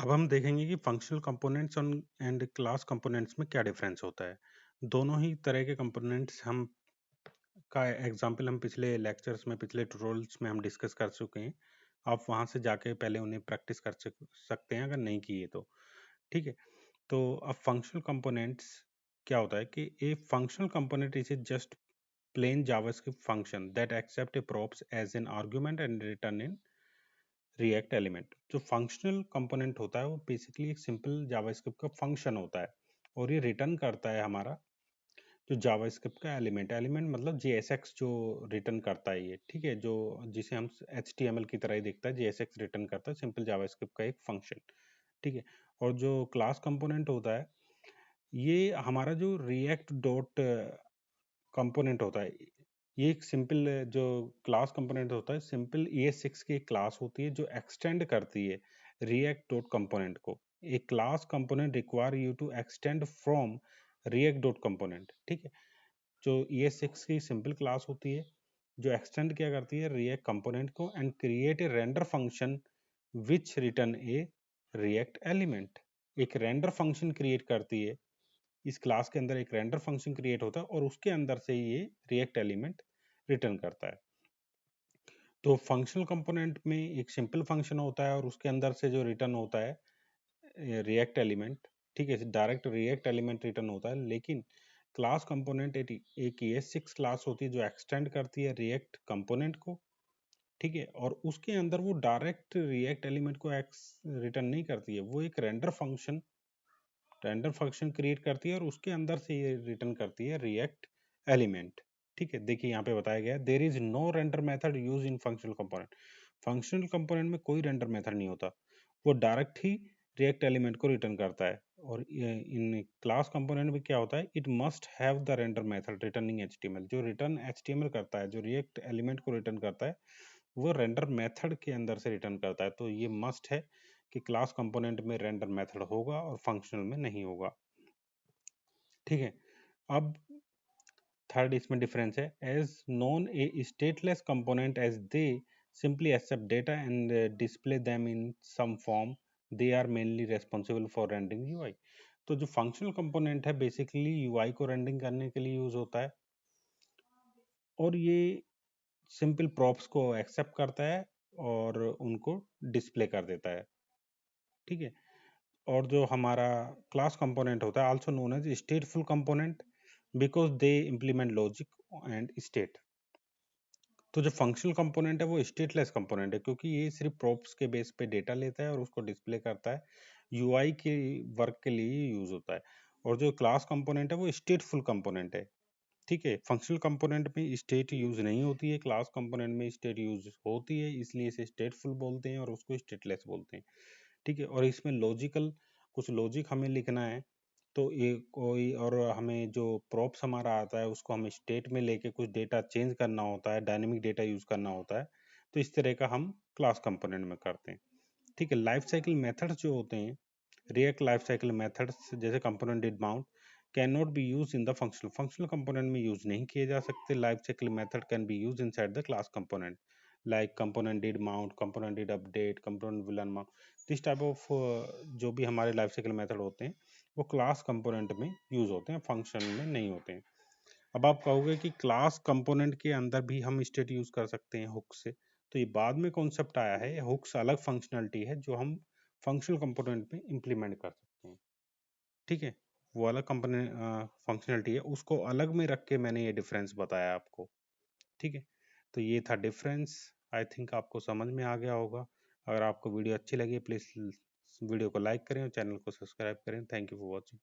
अब हम देखेंगे कि functional components and class components में क्या डिफरेंस होता है। दोनों ही तरह के कंपोनेंट्स हम का एग्जांपल हम पिछले लेक्चर्स में, पिछले ट्यूटोरियल्स में हम डिस्कस कर चुके हैं। आप वहां से जाके पहले उन्हें प्रैक्टिस कर सकते हैं अगर नहीं किए तो। ठीक है, तो अब फंक्शनल कंपोनेंट्स क्या होता है कि a functional component is just plain JavaScript function that accept a props as an argument and return in React element। जो फंक्शनल कंपोनेंट होता है वो बेसिकली एक सिंपल जावास्क्रिप्ट का फंक्शन होता है और ये रिटर्न करता है हमारा जो जावास्क्रिप्ट का एलिमेंट मतलब JSX जो रिटर्न करता है ये, ठीक है, जो जिसे हम HTML की तरह ही दिखता है, JSX रिटर्न करता है सिंपल जावास्क्रिप्ट का एक फंक्शन। ठीक है, और जो क्लास कंपोनेंट होता है ये हमारा जो रिएक्ट डॉट कंपोनेंट होता है, ये एक सिंपल जो क्लास कंपोनेंट होता है, सिंपल ES6 की एक क्लास होती है जो एक्सटेंड करती है रिएक्ट डॉट कंपोनेंट को। एक class component require you to extend from React dot component. ठीक है, जो ES6 की सिंपल क्लास होती है जो एक्सटेंड क्या करती है रिएक्ट कंपोनेंट को and create a render function which return A react element. एक रेंडर फंक्शन क्रिएट करती है, इस क्लास के अंदर एक रेंडर फंक्शन क्रिएट होता है और उसके अंदर से ये रिएक्ट एलिमेंट रिटर्न करता है। तो फंक्शनल कंपोनेंट में एक सिंपल फंक्शन होता है और उसके अंदर से जो रिटर्न होता है रिएक्ट एलिमेंट। ठीक है, डायरेक्ट रिएक्ट एलिमेंट रिटर्न होता है। लेकिन क्लास कंपोनेंट एक ES6 क्लास होती है जो एक्सटेंड करती है रिएक्ट कंपोनेंट को। ठीक है, और उसके अंदर वो डायरेक्ट रिएक्ट एलिमेंट को रिटर्न नहीं करती है, वो एक रेंडर फंक्शन क्रिएट करती है और उसके अंदर से ये रिटर्न करती है रिएक्ट एलिमेंट। ठीक है, देखिए यहाँ पे बताया गया है there is no render method use in functional component. Functional component में कोई रेंडर मेथड नहीं होता, वो डायरेक्ट ही रिएक्ट एलिमेंट को रिटर्न करता है। और इन क्लास कंपोनेंट में क्या होता है, it must have the render method returning HTML। जो रिटर्न HTML करता है, जो रिएक्ट एलिमेंट को रिटर्न करता है, वो रेंडर मेथड के अंदर से रिटर्न करता है। तो ये मस्ट है कि क्लास कंपोनेंट में रेंडर मेथड होगा और फंक्शनल में नहीं होगा। ठीक है, अब थर्ड इसमें डिफरेंस है, as known a stateless component as they simply accept data and display them in some form, they are mainly responsible for rendering UI. तो जो फंक्शनल कंपोनेंट है बेसिकली यूआई को रेंडरिंग करने के लिए यूज होता है और ये सिंपल प्रॉप्स को एक्सेप्ट करता है और उनको डिस्प्ले कर देता है। ठीक है, और जो हमारा क्लास कंपोनेंट होता है also known as stateful component because they implement logic and state. तो जो फंक्शनल कंपोनेंट है वो स्टेटलेस कंपोनेंट है क्योंकि ये सिर्फ प्रॉप्स के बेस पे डेटा लेता है और उसको डिस्प्ले करता है, यूआई के वर्क के लिए यूज होता है। और जो क्लास कंपोनेंट है वो स्टेटफुल कंपोनेंट है। ठीक है, फंक्शनल कंपोनेंट में स्टेट यूज नहीं होती है, क्लास कंपोनेंट में स्टेट यूज होती है, इसलिए इसे स्टेटफुल बोलते हैं और उसको स्टेटलेस बोलते हैं। ठीक है, और इसमें लॉजिकल कुछ लॉजिक हमें लिखना है तो ये कोई, और हमें जो प्रॉप्स हमारा आता है उसको हमें स्टेट में लेके कुछ डेटा चेंज करना होता है, डायनेमिक डेटा यूज करना होता है। तो इस तरह का हम क्लास कंपोनेंट में करते हैं। ठीक है, लाइफ साइकिल मेथड्स जो होते हैं, रिएक्ट लाइफ साइकिल मेथड्स जैसे component did mount can not be use in the functional component में यूज नहीं किए जा सकते। Life cycle method can be use inside the class component like component did mount, component did update, component will unmount. This type of जो भी हमारे life cycle method होते हैं वो क्लास कंपोनेंट में यूज होते हैं, फंक्शन में नहीं होते हैं। अब आप कहोगे कि क्लास कंपोनेंट के अंदर भी हम स्टेट यूज कर सकते हैं हुक से, तो ये बाद में कॉन्सेप्ट आया है, हुक्स अलग फंक्शनलिटी है जो हम फंक्शनल कंपोनेंट में इंप्लीमेंट कर सकते हैं। ठीक है, वो अलग कंपोनेंट फंक्शनलिटी है, उसको अलग में रख के मैंने ये डिफरेंस बताया आपको। ठीक है, तो ये था डिफरेंस। आई थिंक आपको समझ में आ गया होगा। अगर आपको वीडियो अच्छी लगी प्लीज़ वीडियो को लाइक करें और चैनल को सब्सक्राइब करें। Thank you for watching.